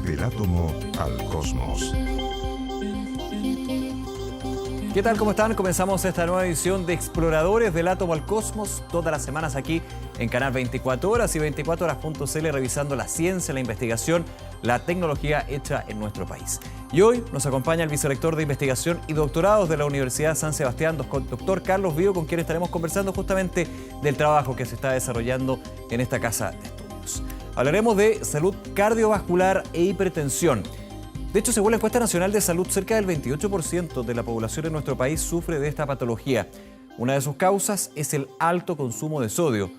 Del átomo al cosmos. ¿Qué tal? ¿Cómo están? Comenzamos esta nueva edición de Exploradores del Átomo al Cosmos, todas las semanas aquí en Canal 24 Horas y 24horas.cl, revisando la ciencia, la investigación, la tecnología hecha en nuestro país. Y hoy nos acompaña el vicerrector de Investigación y Doctorados de la Universidad San Sebastián, doctor Carlos Vigo, con quien estaremos conversando justamente del trabajo que se está desarrollando en esta casa de estudios. Hablaremos de salud cardiovascular e hipertensión. De hecho, según la encuesta nacional de salud, cerca del 28% de la población en nuestro país sufre de esta patología. Una de sus causas es el alto consumo de sodio.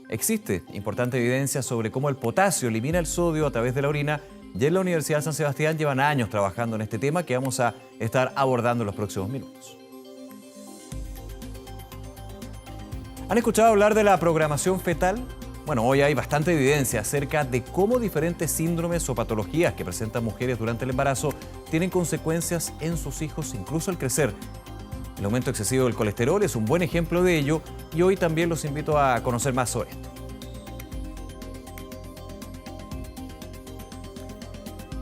Existe importante evidencia sobre cómo el potasio elimina el sodio a través de la orina, y en la Universidad de San Sebastián llevan años trabajando en este tema que vamos a estar abordando en los próximos minutos. ¿Han escuchado hablar de la programación fetal? Bueno, hoy hay bastante evidencia acerca de cómo diferentes síndromes o patologías que presentan mujeres durante el embarazo tienen consecuencias en sus hijos, incluso al crecer. El aumento excesivo del colesterol es un buen ejemplo de ello y hoy también los invito a conocer más sobre esto.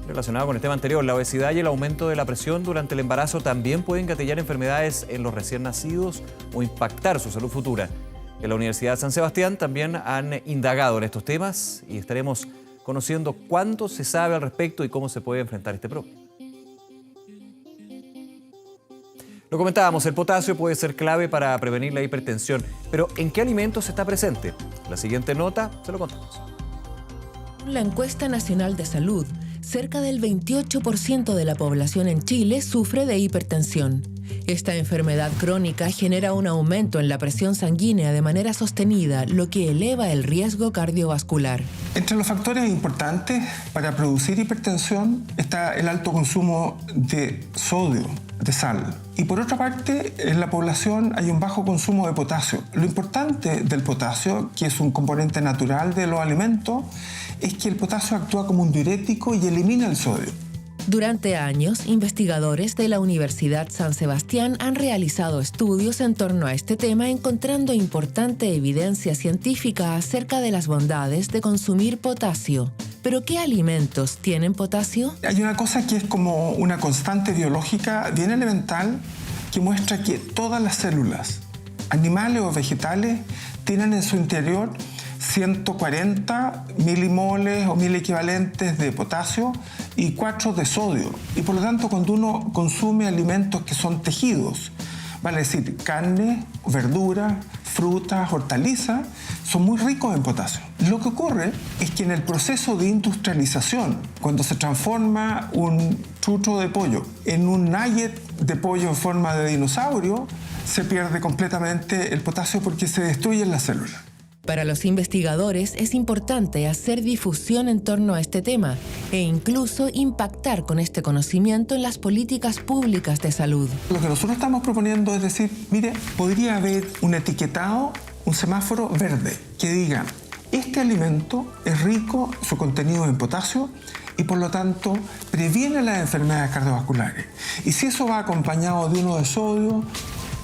Relacionado con el tema anterior, la obesidad y el aumento de la presión durante el embarazo también pueden gatillar enfermedades en los recién nacidos o impactar su salud futura. En la Universidad de San Sebastián también han indagado en estos temas y estaremos conociendo cuánto se sabe al respecto y cómo se puede enfrentar este problema. Lo comentábamos, el potasio puede ser clave para prevenir la hipertensión, pero ¿en qué alimentos está presente? La siguiente nota se lo contamos. La encuesta nacional de salud, cerca del 28% de la población en Chile sufre de hipertensión. Esta enfermedad crónica genera un aumento en la presión sanguínea de manera sostenida, lo que eleva el riesgo cardiovascular. Entre los factores importantes para producir hipertensión está el alto consumo de sodio, de sal. Y por otra parte, en la población hay un bajo consumo de potasio. Lo importante del potasio, que es un componente natural de los alimentos, es que el potasio actúa como un diurético y elimina el sodio. Durante años, investigadores de la Universidad San Sebastián han realizado estudios en torno a este tema, encontrando importante evidencia científica acerca de las bondades de consumir potasio. ¿Pero qué alimentos tienen potasio? Hay una cosa que es como una constante biológica bien elemental que muestra que todas las células, animales o vegetales, tienen en su interior 140 milimoles o 1000 equivalentes de potasio y 4 de sodio. Y por lo tanto, cuando uno consume alimentos que son tejidos, vale decir, carne, verduras, frutas, hortalizas, son muy ricos en potasio. Lo que ocurre es que en el proceso de industrialización, cuando se transforma un chucho de pollo en un nugget de pollo en forma de dinosaurio, se pierde completamente el potasio porque se destruyen las células. Para los investigadores es importante hacer difusión en torno a este tema e incluso impactar con este conocimiento en las políticas públicas de salud. Lo que nosotros estamos proponiendo es decir, mire, podría haber un etiquetado, un semáforo verde que diga, este alimento es rico, su contenido en potasio, y por lo tanto previene las enfermedades cardiovasculares. Y si eso va acompañado de uno de sodio,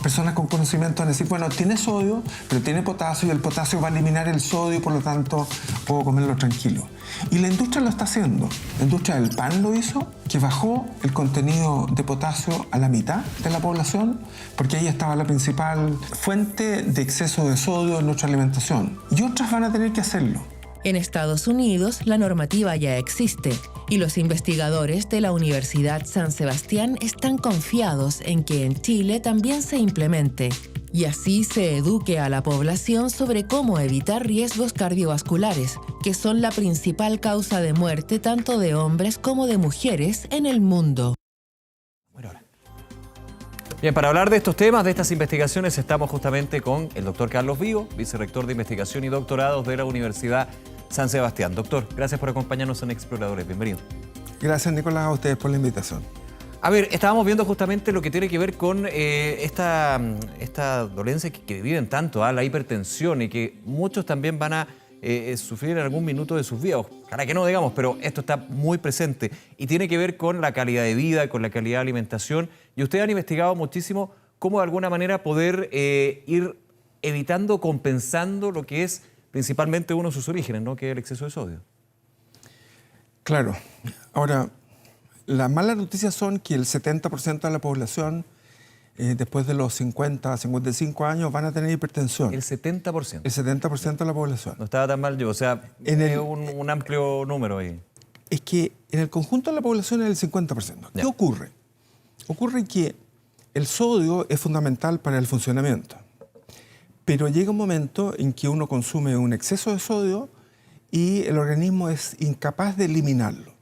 personas con conocimiento van a decir, bueno, tiene sodio, pero tiene potasio y el potasio va a eliminar el sodio y por lo tanto puedo comerlo tranquilo. Y la industria lo está haciendo. La industria del pan lo hizo, que bajó el contenido de potasio a la mitad de la población, porque ahí estaba la principal fuente de exceso de sodio en nuestra alimentación. Y otras van a tener que hacerlo. En Estados Unidos, la normativa ya existe y los investigadores de la Universidad San Sebastián están confiados en que en Chile también se implemente y así se eduque a la población sobre cómo evitar riesgos cardiovasculares, que son la principal causa de muerte tanto de hombres como de mujeres en el mundo. Bien, para hablar de estos temas, de estas investigaciones, estamos justamente con el doctor Carlos Vigo, vicerrector de Investigación y Doctorados de la Universidad San Sebastián. Doctor, gracias por acompañarnos en Exploradores. Bienvenido. Gracias, Nicolás, a ustedes por la invitación. A ver, estábamos viendo justamente lo que tiene que ver con esta dolencia que viven tanto, la hipertensión, y que muchos también van a sufrir en algún minuto de sus vidas. Ojalá que no, digamos, pero esto está muy presente y tiene que ver con la calidad de vida, con la calidad de alimentación. Y ustedes han investigado muchísimo cómo de alguna manera poder ir evitando, compensando lo que es principalmente uno de sus orígenes, ¿no? Que es el exceso de sodio. Claro. Ahora, las malas noticias son que el 70% de la población, después de los 50, 55 años, van a tener hipertensión. El 70%. El 70% de la población. No estaba tan mal yo, o sea, es un amplio número ahí. Es que en el conjunto de la población es el 50%. ¿Qué ocurre? Ocurre que el sodio es fundamental para el funcionamiento, pero llega un momento en que uno consume un exceso de sodio y el organismo es incapaz de eliminarlo.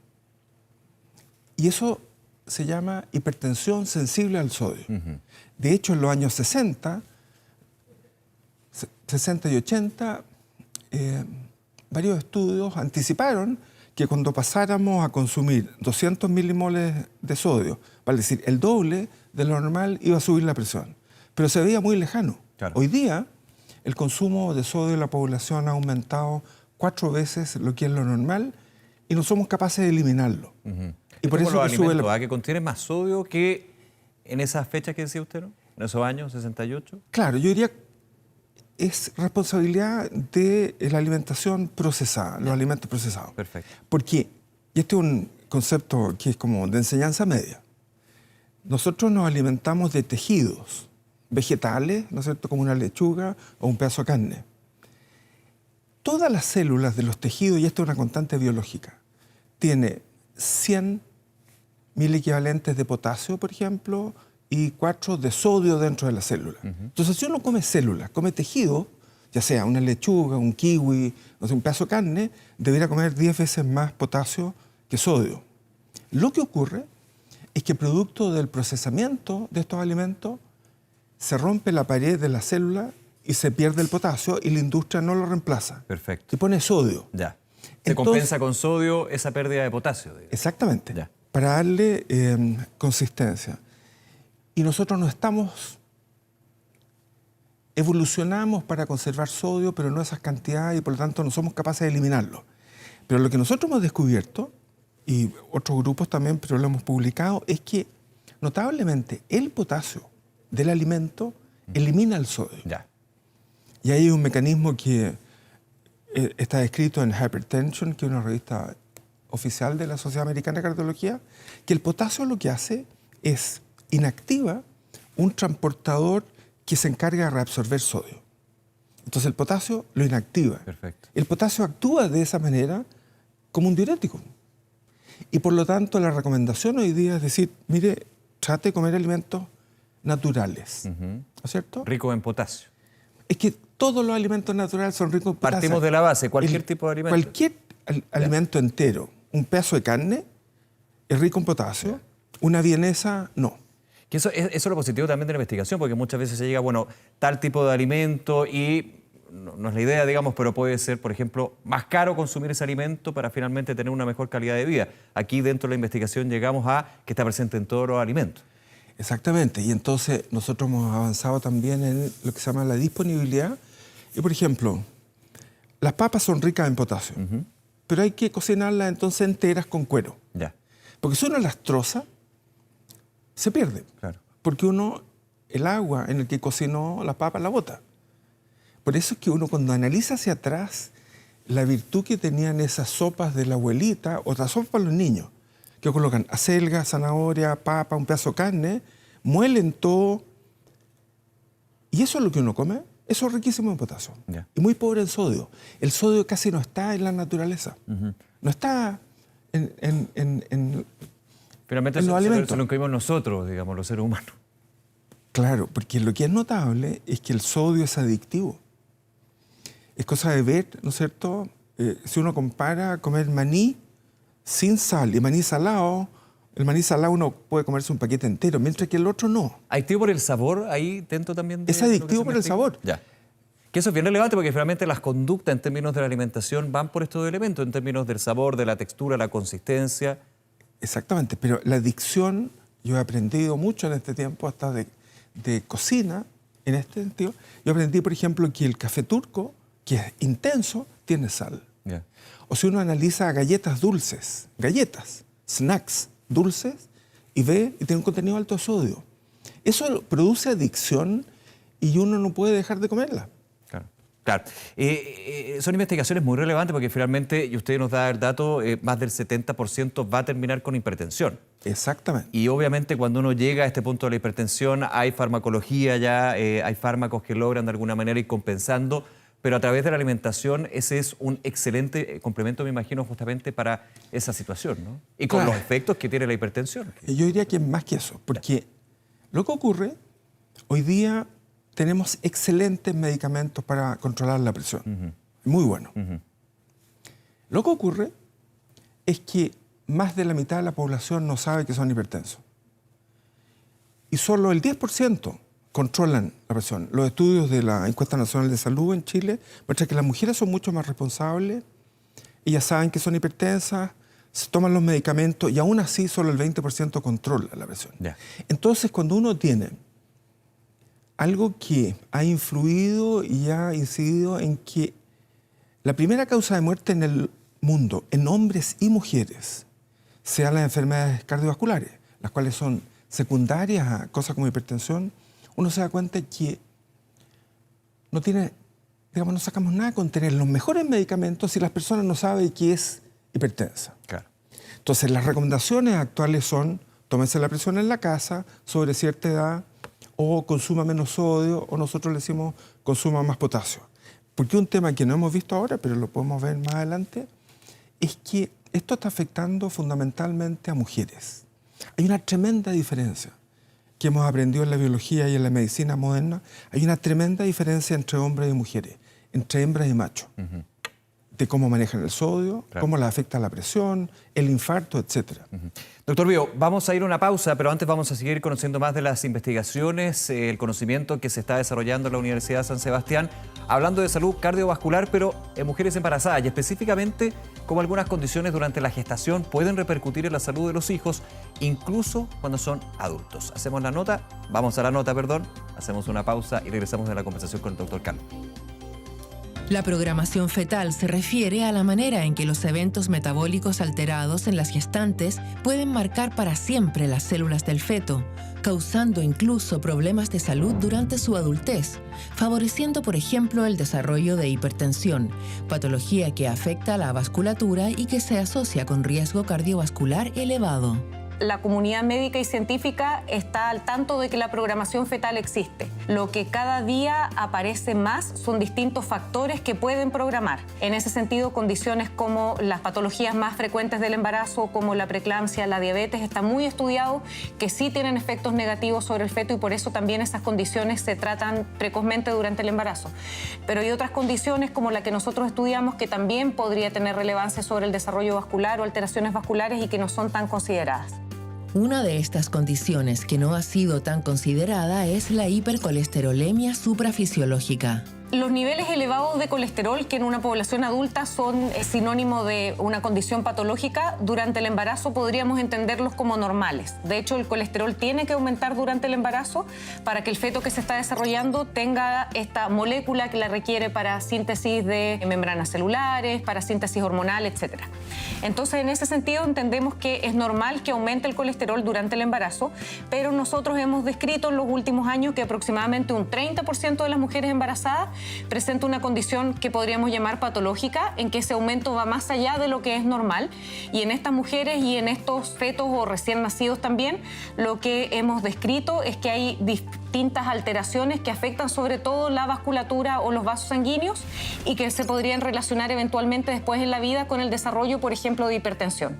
Y eso se llama hipertensión sensible al sodio. De hecho, en los años 60 y 80, varios estudios anticiparon que cuando pasáramos a consumir 200 milimoles de sodio, vale decir, el doble de lo normal, iba a subir la presión. Pero se veía muy lejano. Claro. Hoy día, el consumo de sodio de la población ha aumentado 4 veces lo que es lo normal y no somos capaces de eliminarlo. Y por eso los que sube alimentos, que contienen más sodio que en esas fechas que decía usted, ¿no? En esos años, 68. Claro, yo diría es responsabilidad de la alimentación procesada, los alimentos procesados. Perfecto. Porque, y este es un concepto que es como de enseñanza media, nosotros nos alimentamos de tejidos vegetales, ¿no es cierto?, como una lechuga o un pedazo de carne. Todas las células de los tejidos, y esto es una constante biológica, tiene 100 mil equivalentes de potasio, por ejemplo, y 4 de sodio dentro de la célula. Entonces, si uno come células, come tejido, ya sea una lechuga, un kiwi, no sé, un pedazo de carne, debería comer 10 veces más potasio que sodio. Lo que ocurre es que producto del procesamiento de estos alimentos se rompe la pared de la célula y se pierde el potasio y la industria no lo reemplaza. Perfecto. Y pone sodio. Ya. Se compensa con sodio esa pérdida de potasio. Digamos. Exactamente. Ya. Para darle consistencia. Y nosotros no estamos, evolucionamos para conservar sodio, pero no esas cantidades y por lo tanto no somos capaces de eliminarlo. Pero lo que nosotros hemos descubierto, y otros grupos también, pero lo hemos publicado, es que notablemente el potasio del alimento elimina el sodio. Ya. Y hay un mecanismo que está descrito en Hypertension, que es una revista oficial de la Sociedad Americana de Cardiología, que el potasio lo que hace es inactiva un transportador que se encarga de reabsorber sodio. Entonces el potasio lo inactiva. Perfecto. El potasio actúa de esa manera como un diurético. Y por lo tanto la recomendación hoy día es decir, mire, trate de comer alimentos naturales. ¿No es cierto? Rico en potasio. Es que todos los alimentos naturales son ricos en potasio. Partimos de la base, cualquier tipo de alimento. Cualquier alimento entero, un pedazo de carne, es rico en potasio, una vienesa no. Que eso es lo positivo también de la investigación, porque muchas veces se llega, bueno, tal tipo de alimento y no es la idea, digamos, pero puede ser, por ejemplo, más caro consumir ese alimento para finalmente tener una mejor calidad de vida. Aquí dentro de la investigación llegamos a que está presente en todos los alimentos. Exactamente, y entonces nosotros hemos avanzado también en lo que se llama la disponibilidad. Y por ejemplo, las papas son ricas en potasio, pero hay que cocinarlas entonces enteras con cuero. Ya. Porque si uno las troza, se pierde. Claro. Porque uno, el agua en el que cocinó las papas la bota. Por eso es que uno cuando analiza hacia atrás la virtud que tenían esas sopas de la abuelita, o las sopas para los niños, que colocan acelga, zanahoria, papa, un pedazo de carne, muelen todo. Y eso es lo que uno come. Eso es riquísimo en potasio. Ya. Y muy pobre en sodio. El sodio casi no está en la naturaleza. No está Finalmente en los alimentos. eso lo incluimos nosotros, digamos, los seres humanos. Claro, porque lo que es notable es que el sodio es adictivo. Es cosa de ver, ¿no es cierto? Si uno compara comer maní sin sal y maní salado, el maní salado uno puede comerse un paquete entero, mientras que el otro no. ¿Adictivo por el sabor ahí dentro también? Es adictivo por el sabor. Ya. Que eso es bien relevante porque finalmente las conductas en términos de la alimentación van por estos elementos, en términos del sabor, de la textura, la consistencia. Exactamente, pero la adicción, yo he aprendido mucho en este tiempo, hasta de cocina, en este sentido. Yo aprendí, por ejemplo, que el café turco, que es intenso, tiene sal. Ya. O si uno analiza galletas dulces, galletas, snacks dulces, y ve y tiene un contenido alto de sodio. Eso produce adicción y uno no puede dejar de comerla. Claro. Claro. Son investigaciones muy relevantes porque finalmente, y usted nos da el dato, más del 70% va a terminar con hipertensión. Exactamente. Y obviamente cuando uno llega a este punto de la hipertensión hay farmacología ya, hay fármacos que logran de alguna manera ir compensando, pero a través de la alimentación ese es un excelente complemento, me imagino, justamente para esa situación, ¿no? Y con Claro. los efectos que tiene la hipertensión. Yo diría que más que eso, porque lo que ocurre, hoy día tenemos excelentes medicamentos para controlar la presión. Muy bueno. Lo que ocurre es que más de la mitad de la población no sabe que son hipertensos. Y solo el 10% controlan la presión. Los estudios de la Encuesta Nacional de Salud en Chile muestran que las mujeres son mucho más responsables, ellas saben que son hipertensas, se toman los medicamentos y aún así solo el 20% controla la presión. Ya. Entonces, cuando uno tiene algo que ha influido y ha incidido en que la primera causa de muerte en el mundo, en hombres y mujeres, sean las enfermedades cardiovasculares, las cuales son secundarias a cosas como hipertensión, uno se da cuenta que no sacamos nada con tener los mejores medicamentos si las personas no saben que es hipertensa. Claro. Entonces, las recomendaciones actuales son tómese la presión en la casa sobre cierta edad, o consuma menos sodio, o nosotros le decimos consuma más potasio. Porque un tema que no hemos visto ahora, pero lo podemos ver más adelante, es que esto está afectando fundamentalmente a mujeres. Hay una tremenda diferencia que hemos aprendido en la biología y en la medicina moderna. Hay una tremenda diferencia entre hombres y mujeres, entre hembras y machos, de cómo manejan el sodio, Claro. cómo les afecta la presión, el infarto, etc. Doctor Bio, vamos a ir a una pausa, pero antes vamos a seguir conociendo más de las investigaciones, el conocimiento que se está desarrollando en la Universidad de San Sebastián, hablando de salud cardiovascular, pero en mujeres embarazadas y específicamente cómo algunas condiciones durante la gestación pueden repercutir en la salud de los hijos, incluso cuando son adultos. Hacemos la nota, hacemos una pausa y regresamos a la conversación con el doctor Carlos. La programación fetal se refiere a la manera en que los eventos metabólicos alterados en las gestantes pueden marcar para siempre las células del feto, causando incluso problemas de salud durante su adultez, favoreciendo, por ejemplo, el desarrollo de hipertensión, patología que afecta a la vasculatura y que se asocia con riesgo cardiovascular elevado. La comunidad médica y científica está al tanto de que la programación fetal existe. Lo que cada día aparece más son distintos factores que pueden programar. En ese sentido, condiciones como las patologías más frecuentes del embarazo, como la preeclampsia, la diabetes, está muy estudiado que sí tienen efectos negativos sobre el feto y por eso también esas condiciones se tratan precozmente durante el embarazo. Pero hay otras condiciones como la que nosotros estudiamos que también podría tener relevancia sobre el desarrollo vascular o alteraciones vasculares y que no son tan consideradas. Una de estas condiciones que no ha sido tan considerada es la hipercolesterolemia suprafisiológica. Los niveles elevados de colesterol, que en una población adulta son sinónimo de una condición patológica, durante el embarazo podríamos entenderlos como normales. De hecho, el colesterol tiene que aumentar durante el embarazo para que el feto que se está desarrollando tenga esta molécula que la requiere para síntesis de membranas celulares, para síntesis hormonal, etc. Entonces, en ese sentido, entendemos que es normal que aumente el colesterol durante el embarazo, pero nosotros hemos descrito en los últimos años que aproximadamente un 30% de las mujeres embarazadas presenta una condición que podríamos llamar patológica, en que ese aumento va más allá de lo que es normal. Y en estas mujeres y en estos fetos o recién nacidos también, lo que hemos descrito es que hay distintas alteraciones que afectan sobre todo la vasculatura o los vasos sanguíneos y que se podrían relacionar eventualmente después en la vida con el desarrollo, por ejemplo, de hipertensión.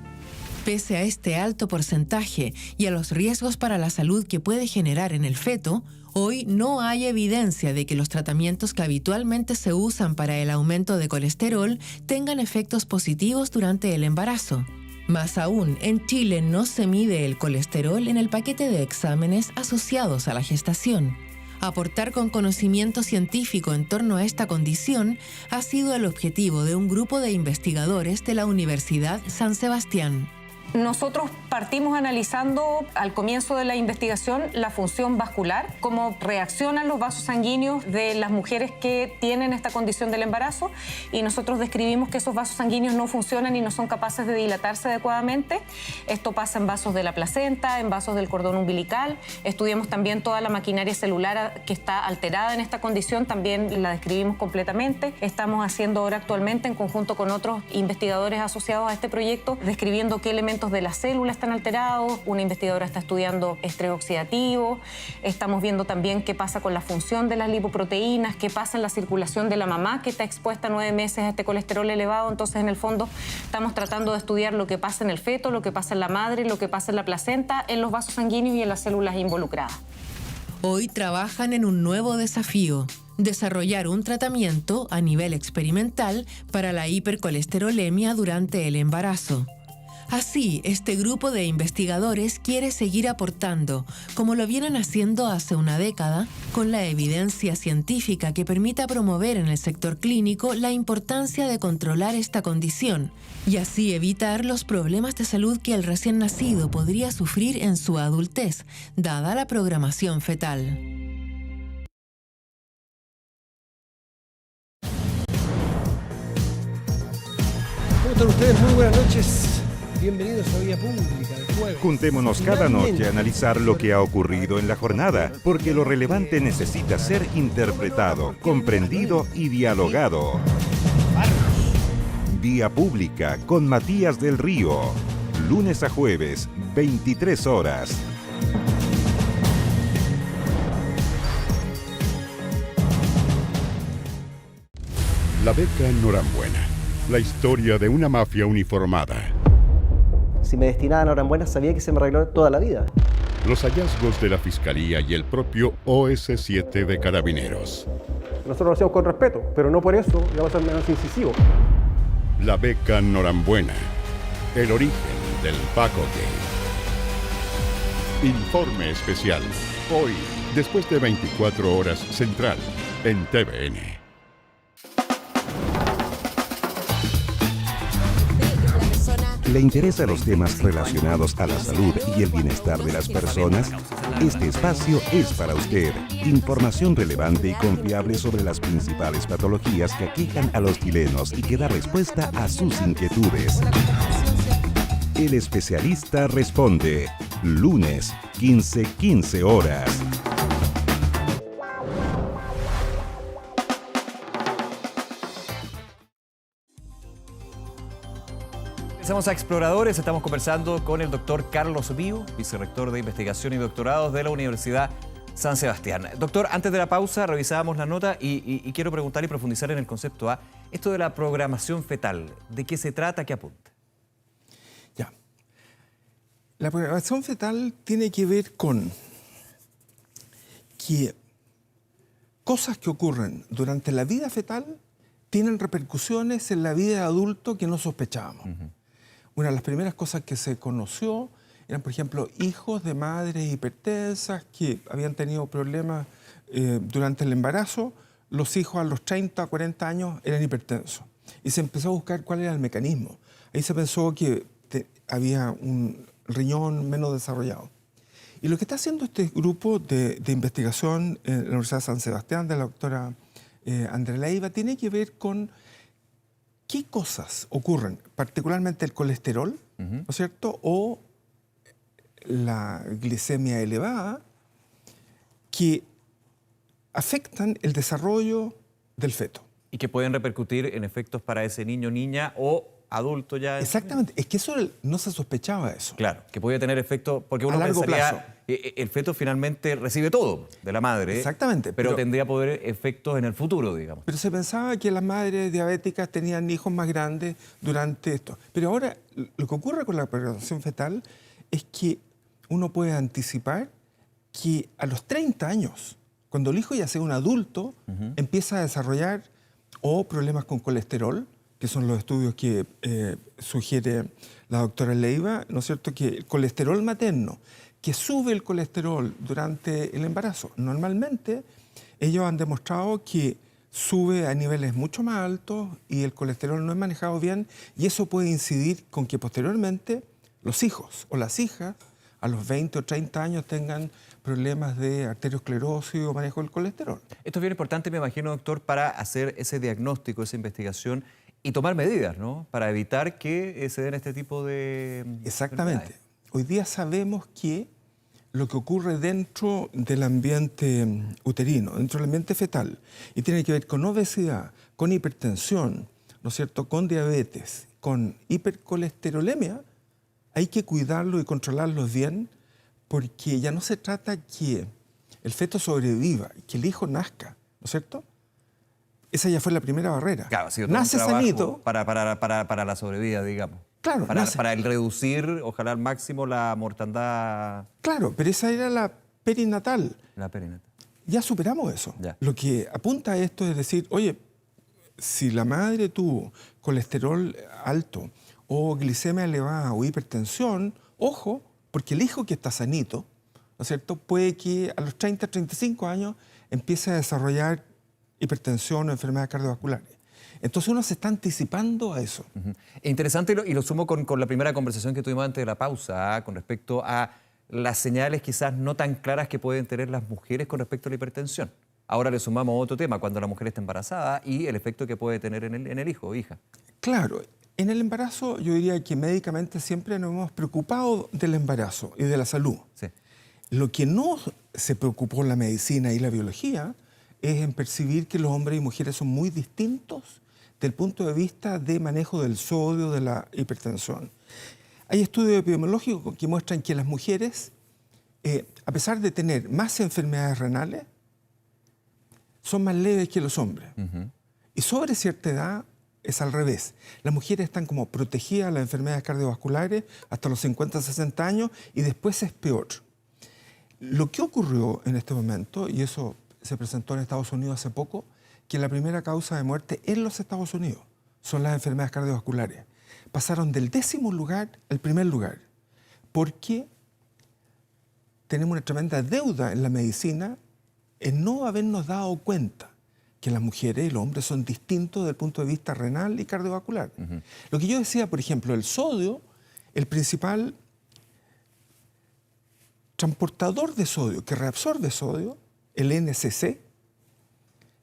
Pese a este alto porcentaje y a los riesgos para la salud que puede generar en el feto, hoy no hay evidencia de que los tratamientos que habitualmente se usan para el aumento de colesterol tengan efectos positivos durante el embarazo. Más aún, en Chile no se mide el colesterol en el paquete de exámenes asociados a la gestación. Aportar con conocimiento científico en torno a esta condición ha sido el objetivo de un grupo de investigadores de la Universidad San Sebastián. Nosotros partimos analizando al comienzo de la investigación la función vascular, cómo reaccionan los vasos sanguíneos de las mujeres que tienen esta condición del embarazo, y nosotros describimos que esos vasos sanguíneos no funcionan y no son capaces de dilatarse adecuadamente. Esto pasa en vasos de la placenta, en vasos del cordón umbilical. Estudiamos también toda la maquinaria celular que está alterada en esta condición, también la describimos completamente. Estamos haciendo ahora actualmente, en conjunto con otros investigadores asociados a este proyecto, describiendo qué elementos de las células están alterados. Una investigadora está estudiando estrés oxidativo. Estamos viendo también qué pasa con la función de las lipoproteínas, qué pasa en la circulación de la mamá que está expuesta 9 meses a este colesterol elevado. Entonces, en el fondo, estamos tratando de estudiar lo que pasa en el feto, lo que pasa en la madre, lo que pasa en la placenta, en los vasos sanguíneos y en las células involucradas. Hoy trabajan en un nuevo desafío: desarrollar un tratamiento a nivel experimental para la hipercolesterolemia durante el embarazo. Así, este grupo de investigadores quiere seguir aportando, como lo vienen haciendo hace una década, con la evidencia científica que permita promover en el sector clínico la importancia de controlar esta condición y así evitar los problemas de salud que el recién nacido podría sufrir en su adultez, dada la programación fetal. ¿Cómo están ustedes? Muy buenas noches. Bienvenidos a Vía Pública del Jueves. Juntémonos cada noche a analizar lo que ha ocurrido en la jornada, porque lo relevante necesita ser interpretado, comprendido y dialogado. Vía Pública con Matías del Río. Lunes a jueves, 23 horas. La beca Norambuena. La historia de una mafia uniformada. Si me destinaba a Norambuena, sabía que se me arregló toda la vida. Los hallazgos de la Fiscalía y el propio OS7 de Carabineros. Nosotros lo hacemos con respeto, pero no por eso ya va a ser menos incisivo. La beca Norambuena. El origen del Paco Gay. Informe especial. Hoy, después de 24 horas, Central, en TVN. ¿Le interesan los temas relacionados a la salud y el bienestar de las personas? Este espacio es para usted. Información relevante y confiable sobre las principales patologías que aquejan a los chilenos y que da respuesta a sus inquietudes. El especialista responde. Lunes, 15 horas. Estamos a Exploradores, estamos conversando con el doctor Carlos Viu, vicerrector de Investigación y Doctorados de la Universidad San Sebastián. Doctor, antes de la pausa revisábamos la nota y quiero preguntar y profundizar en el concepto A. Esto de la programación fetal, ¿de qué se trata? ¿Qué apunta? Ya. La programación fetal tiene que ver con que cosas que ocurren durante la vida fetal tienen repercusiones en la vida de adulto que no sospechábamos. Una de las primeras cosas que se conoció eran, por ejemplo, hijos de madres hipertensas que habían tenido problemas durante el embarazo. Los hijos a los 30, 40 años eran hipertensos. Y se empezó a buscar cuál era el mecanismo. Ahí se pensó que había un riñón menos desarrollado. Y lo que está haciendo este grupo de investigación en la Universidad de San Sebastián, de la doctora Andrea Leiva, tiene que ver con qué cosas ocurren, particularmente el colesterol, ¿no es cierto?, o la glicemia elevada, que afectan el desarrollo del feto. Y que pueden repercutir en efectos para ese niño, niña o adulto ya. Exactamente, es que eso no se sospechaba eso. Claro, que podía tener efectos, porque uno a largo pensaría, plazo. El feto finalmente recibe todo de la madre. Exactamente. Pero tendría poder efectos en el futuro, digamos. Pero se pensaba que las madres diabéticas tenían hijos más grandes durante esto. Pero ahora lo que ocurre con la programación fetal es que uno puede anticipar que a los 30 años, cuando el hijo ya sea un adulto, empieza a desarrollar o problemas con colesterol, que son los estudios que sugiere la doctora Leiva, ¿no es cierto?, que el colesterol materno, que sube el colesterol durante el embarazo. Normalmente ellos han demostrado que sube a niveles mucho más altos y el colesterol no es manejado bien y eso puede incidir con que posteriormente los hijos o las hijas a los 20 o 30 años tengan problemas de arteriosclerosis o manejo del colesterol. Esto es bien importante, me imagino, doctor, para hacer ese diagnóstico, esa investigación y tomar medidas, ¿no? Para evitar que se den este tipo de... Exactamente. Hoy día sabemos que lo que ocurre dentro del ambiente uterino, dentro del ambiente fetal, y tiene que ver con obesidad, con hipertensión, ¿no es cierto?, con diabetes, con hipercolesterolemia, hay que cuidarlo y controlarlo bien, porque ya no se trata que el feto sobreviva, que el hijo nazca, ¿no es cierto? Esa ya fue la primera barrera. Claro, ha sido todo nace un trabajo sanito. para la sobrevida, digamos. Claro, para el reducir, ojalá al máximo, la mortandad. Claro, pero esa era la perinatal. La perinatal. Ya superamos eso. Ya. Lo que apunta a esto es decir, oye, si la madre tuvo colesterol alto o glicemia elevada o hipertensión, ojo, porque el hijo que está sanito, ¿no es cierto?, puede que a los 30, 35 años empiece a desarrollar hipertensión o enfermedades cardiovasculares. Entonces uno se está anticipando a eso. Interesante, y lo sumo con la primera conversación que tuvimos antes de la pausa, con respecto a las señales quizás no tan claras que pueden tener las mujeres con respecto a la hipertensión. Ahora le sumamos otro tema, cuando la mujer está embarazada y el efecto que puede tener en el hijo o hija. Claro, en el embarazo yo diría que médicamente siempre nos hemos preocupado del embarazo y de la salud. Sí. Lo que no se preocupó la medicina y la biología es en percibir que los hombres y mujeres son muy distintos del punto de vista de manejo del sodio, de la hipertensión. Hay estudios epidemiológicos que muestran que las mujeres, a pesar de tener más enfermedades renales, son más leves que los hombres. Y sobre cierta edad es al revés. Las mujeres están como protegidas de las enfermedades cardiovasculares hasta los 50, 60 años y después es peor. Lo que ocurrió en este momento, y eso se presentó en Estados Unidos hace poco, que la primera causa de muerte en los Estados Unidos son las enfermedades cardiovasculares. Pasaron del 10º lugar al primer lugar, porque tenemos una tremenda deuda en la medicina en no habernos dado cuenta que las mujeres y los hombres son distintos desde el punto de vista renal y cardiovascular. Lo que yo decía, por ejemplo, el sodio, el principal transportador de sodio que reabsorbe sodio, el NCC,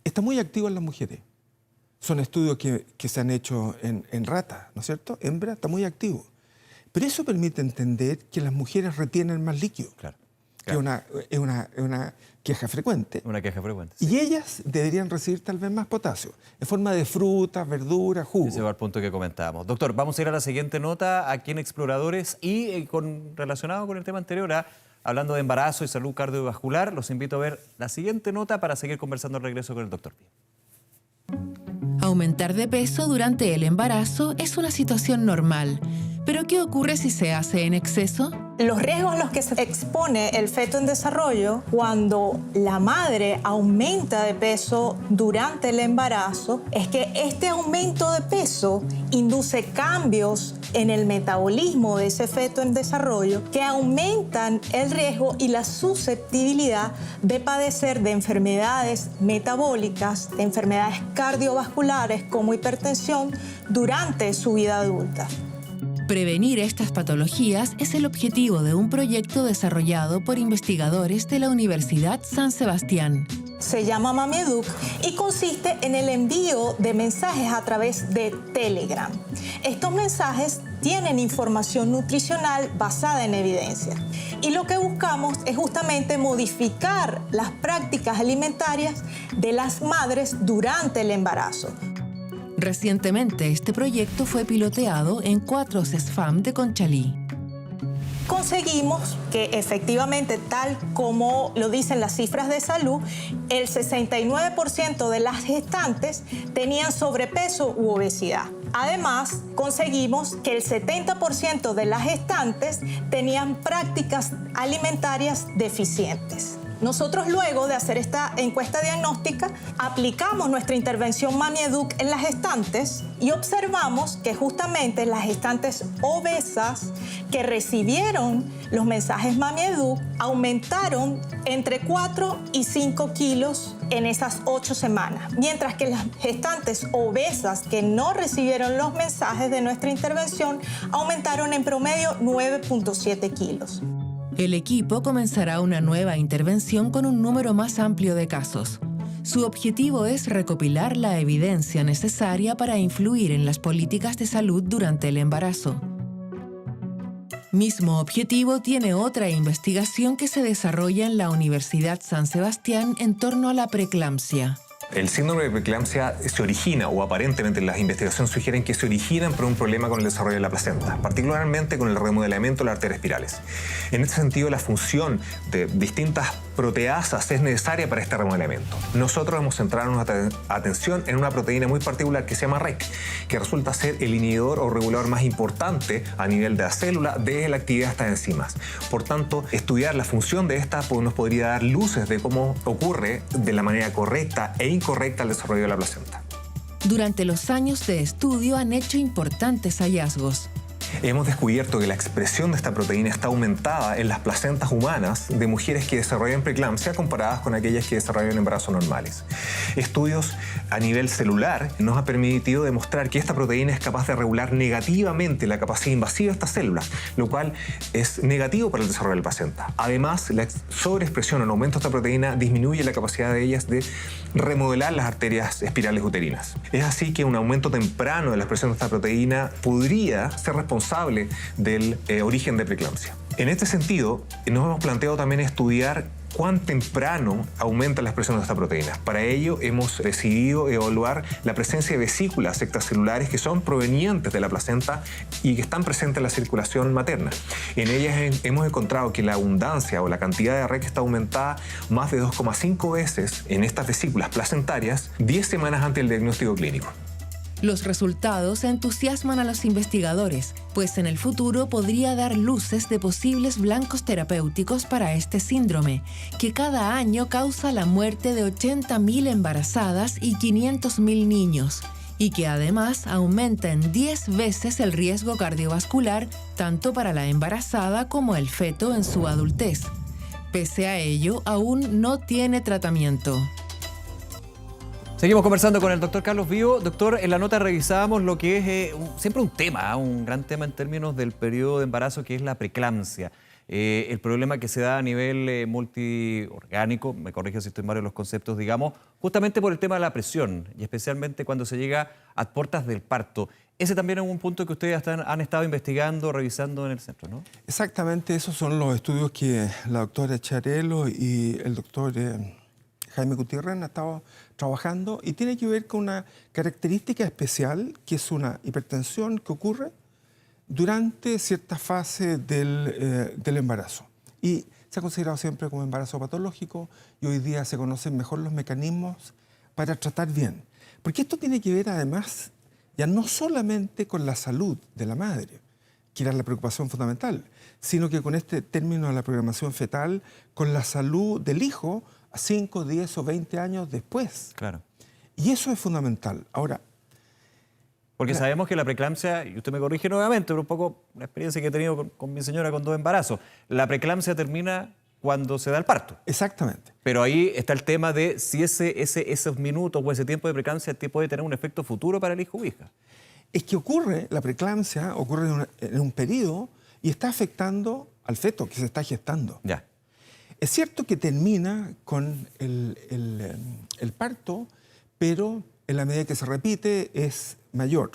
está muy activo en las mujeres. Son estudios que se han hecho en ratas, ¿no es cierto? Hembra está muy activo. Pero eso permite entender que las mujeres retienen más líquido. Claro. Que es una queja frecuente. Una queja frecuente. Y ellas deberían recibir tal vez más potasio, en forma de frutas, verduras, jugo. Ese va al punto que comentábamos. Doctor, vamos a ir a la siguiente nota aquí en Exploradores y relacionado con el tema anterior, hablando de embarazo y salud cardiovascular, los invito a ver la siguiente nota para seguir conversando al regreso con el doctor Pío. Aumentar de peso durante el embarazo es una situación normal. ¿Pero qué ocurre si se hace en exceso? Los riesgos a los que se expone el feto en desarrollo cuando la madre aumenta de peso durante el embarazo es que este aumento de peso induce cambios en el metabolismo de ese feto en desarrollo que aumentan el riesgo y la susceptibilidad de padecer de enfermedades metabólicas, de enfermedades cardiovasculares como hipertensión durante su vida adulta. Prevenir estas patologías es el objetivo de un proyecto desarrollado por investigadores de la Universidad San Sebastián. Se llama MamiEduc y consiste en el envío de mensajes a través de Telegram. Estos mensajes tienen información nutricional basada en evidencia. Y lo que buscamos es justamente modificar las prácticas alimentarias de las madres durante el embarazo. Recientemente, este proyecto fue piloteado en 4 CESFAM de Conchalí. Conseguimos que efectivamente, tal como lo dicen las cifras de salud, el 69% de las gestantes tenían sobrepeso u obesidad. Además, conseguimos que el 70% de las gestantes tenían prácticas alimentarias deficientes. Nosotros luego de hacer esta encuesta diagnóstica aplicamos nuestra intervención MamiEduc en las gestantes y observamos que justamente las gestantes obesas que recibieron los mensajes MamiEduc aumentaron entre 4 y 5 kilos en esas 8 semanas, mientras que las gestantes obesas que no recibieron los mensajes de nuestra intervención aumentaron en promedio 9.7 kilos. El equipo comenzará una nueva intervención con un número más amplio de casos. Su objetivo es recopilar la evidencia necesaria para influir en las políticas de salud durante el embarazo. Mismo objetivo tiene otra investigación que se desarrolla en la Universidad San Sebastián en torno a la preeclampsia. El síndrome de preeclampsia se origina, o aparentemente las investigaciones sugieren que se originan por un problema con el desarrollo de la placenta, particularmente con el remodelamiento de las arterias espirales. En este sentido, la función de distintas proteasas es necesaria para este remodelamiento. Nosotros hemos centrado nuestra atención en una proteína muy particular que se llama REC, que resulta ser el inhibidor o regulador más importante a nivel de la célula de la actividad de estas enzimas. Por tanto, estudiar la función de esta nos podría dar luces de cómo ocurre de la manera correcta e incorrecta el desarrollo de la placenta. Durante los años de estudio han hecho importantes hallazgos. Hemos descubierto que la expresión de esta proteína está aumentada en las placentas humanas de mujeres que desarrollan preeclampsia comparadas con aquellas que desarrollan embarazos normales. Estudios a nivel celular nos han permitido demostrar que esta proteína es capaz de regular negativamente la capacidad invasiva de estas células, lo cual es negativo para el desarrollo de la placenta. Además, la sobreexpresión o el aumento de esta proteína disminuye la capacidad de ellas de remodelar las arterias espirales uterinas. Es así que un aumento temprano de la expresión de esta proteína podría ser responsable del origen de preeclampsia. En este sentido, nos hemos planteado también estudiar cuán temprano aumenta la expresión de esta proteína. Para ello, hemos decidido evaluar la presencia de vesículas extracelulares que son provenientes de la placenta y que están presentes en la circulación materna. En ellas hemos encontrado que la abundancia o la cantidad de REC está aumentada más de 2,5 veces en estas vesículas placentarias 10 semanas antes del diagnóstico clínico. Los resultados entusiasman a los investigadores, pues en el futuro podría dar luces de posibles blancos terapéuticos para este síndrome, que cada año causa la muerte de 80.000 embarazadas y 500.000 niños, y que además aumenta en 10 veces el riesgo cardiovascular tanto para la embarazada como el feto en su adultez. Pese a ello, aún no tiene tratamiento. Seguimos conversando con el doctor Carlos Vivo. Doctor, en la nota revisábamos lo que es siempre un tema, un gran tema en términos del periodo de embarazo, que es la preeclampsia. El problema que se da a nivel multiorgánico, me corrige si estoy mal en los conceptos, digamos, justamente por el tema de la presión, y especialmente cuando se llega a puertas del parto. Ese también es un punto que ustedes han estado investigando, revisando en el centro, ¿no? Exactamente, esos son los estudios que la doctora Charelo y el doctor Jaime Gutiérrez han estado trabajando, y tiene que ver con una característica especial, que es una hipertensión que ocurre durante cierta fase del embarazo. Y se ha considerado siempre como embarazo patológico, y hoy día se conocen mejor los mecanismos para tratar bien. Porque esto tiene que ver además ya no solamente con la salud de la madre, que era la preocupación fundamental, sino que con este término de la programación fetal, con la salud del hijo a 5, 10 o 20 años después. Claro. Y eso es fundamental. Ahora, porque sabemos que la preeclampsia, y usted me corrige nuevamente, pero un poco la experiencia que he tenido con mi señora con 2 embarazos, la preeclampsia termina cuando se da el parto. Exactamente. Pero ahí está el tema de si esos minutos o ese tiempo de preeclampsia puede tener un efecto futuro para el hijo o hija. Es que la preeclampsia ocurre en un periodo y está afectando al feto que se está gestando. Ya. Es cierto que termina con el parto, pero en la medida que se repite es mayor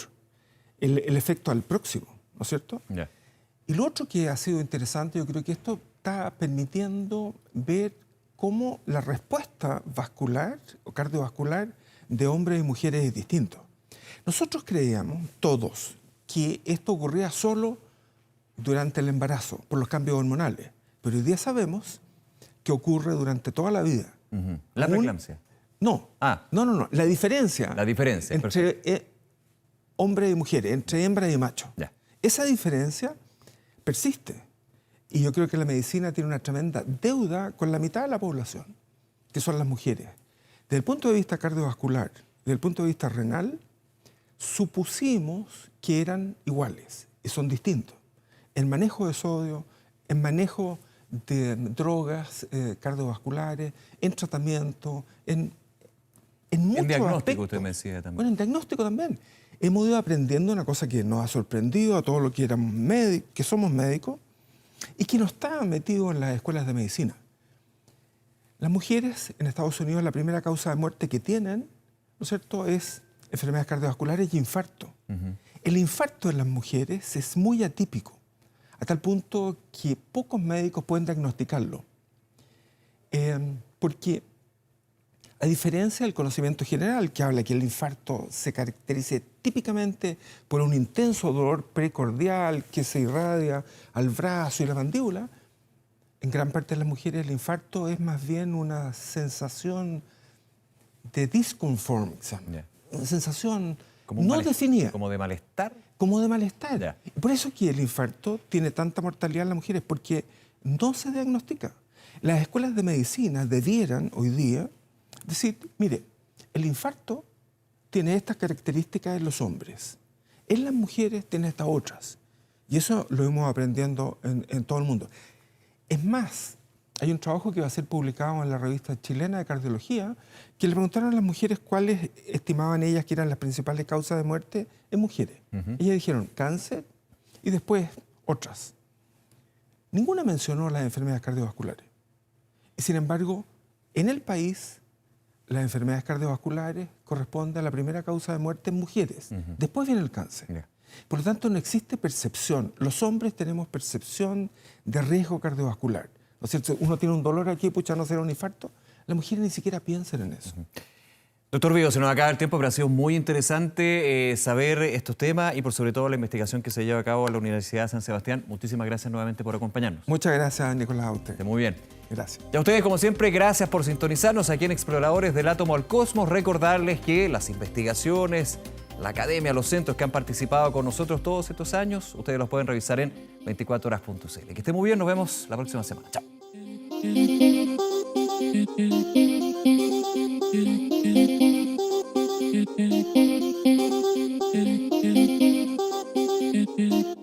el efecto al próximo, ¿no es cierto? Ya. Y lo otro que ha sido interesante, yo creo que esto está permitiendo ver cómo la respuesta vascular o cardiovascular de hombres y mujeres es distinto. Nosotros creíamos, todos, que esto ocurría solo durante el embarazo, por los cambios hormonales. Pero hoy día sabemos que ocurre durante toda la vida. ¿La preeclampsia? No. No. La diferencia. La diferencia. Entre hombres y mujeres, entre hembra y macho. Ya. Esa diferencia persiste. Y yo creo que la medicina tiene una tremenda deuda con la mitad de la población, que son las mujeres. Desde el punto de vista cardiovascular, desde el punto de vista renal, supusimos que eran iguales y son distintos. En manejo de sodio, en manejo de drogas cardiovasculares, en tratamiento, en muchos diagnóstico, aspectos. usted me decía también. Bueno, en diagnóstico también. Hemos ido aprendiendo una cosa que nos ha sorprendido a todos los que éramos que somos médicos y que no está metido en las escuelas de medicina. Las mujeres en Estados Unidos, la primera causa de muerte que tienen, ¿no es cierto?, es enfermedades cardiovasculares y infarto. El infarto en las mujeres es muy atípico, a tal punto que pocos médicos pueden diagnosticarlo. Porque, a diferencia del conocimiento general, que habla que el infarto se caracteriza típicamente por un intenso dolor precordial que se irradia al brazo y la mandíbula, en gran parte de las mujeres el infarto es más bien una sensación de disconfort, una sensación no definida. ¿Como de malestar? Como de malestar. Ya. Y por eso que el infarto tiene tanta mortalidad en las mujeres, porque no se diagnostica. Las escuelas de medicina debieran hoy día decir, mire, el infarto tiene estas características en los hombres, en las mujeres tiene estas otras. Y eso lo hemos aprendiendo en todo el mundo. Es más, hay un trabajo que va a ser publicado en la revista chilena de cardiología, que le preguntaron a las mujeres cuáles estimaban ellas que eran las principales causas de muerte en mujeres. Ellas dijeron cáncer y después otras. Ninguna mencionó las enfermedades cardiovasculares. Y sin embargo, en el país, las enfermedades cardiovasculares corresponden a la primera causa de muerte en mujeres. Después viene el cáncer. Por lo tanto, no existe percepción. Los hombres tenemos percepción de riesgo cardiovascular. ¿No es cierto? Uno tiene un dolor aquí, pucha, no será un infarto. Las mujeres ni siquiera piensan en eso. Doctor Vigo, se nos acaba el tiempo, pero ha sido muy interesante saber estos temas y por sobre todo la investigación que se lleva a cabo en la Universidad de San Sebastián. Muchísimas gracias nuevamente por acompañarnos. Muchas gracias, Nicolás, a usted. Muy bien. Gracias. Y a ustedes, como siempre, gracias por sintonizarnos aquí en Exploradores del Átomo al Cosmos. Recordarles que las investigaciones, la academia, los centros que han participado con nosotros todos estos años, ustedes los pueden revisar en 24horas.cl. Que estén muy bien, nos vemos la próxima semana. Chao. Thank you.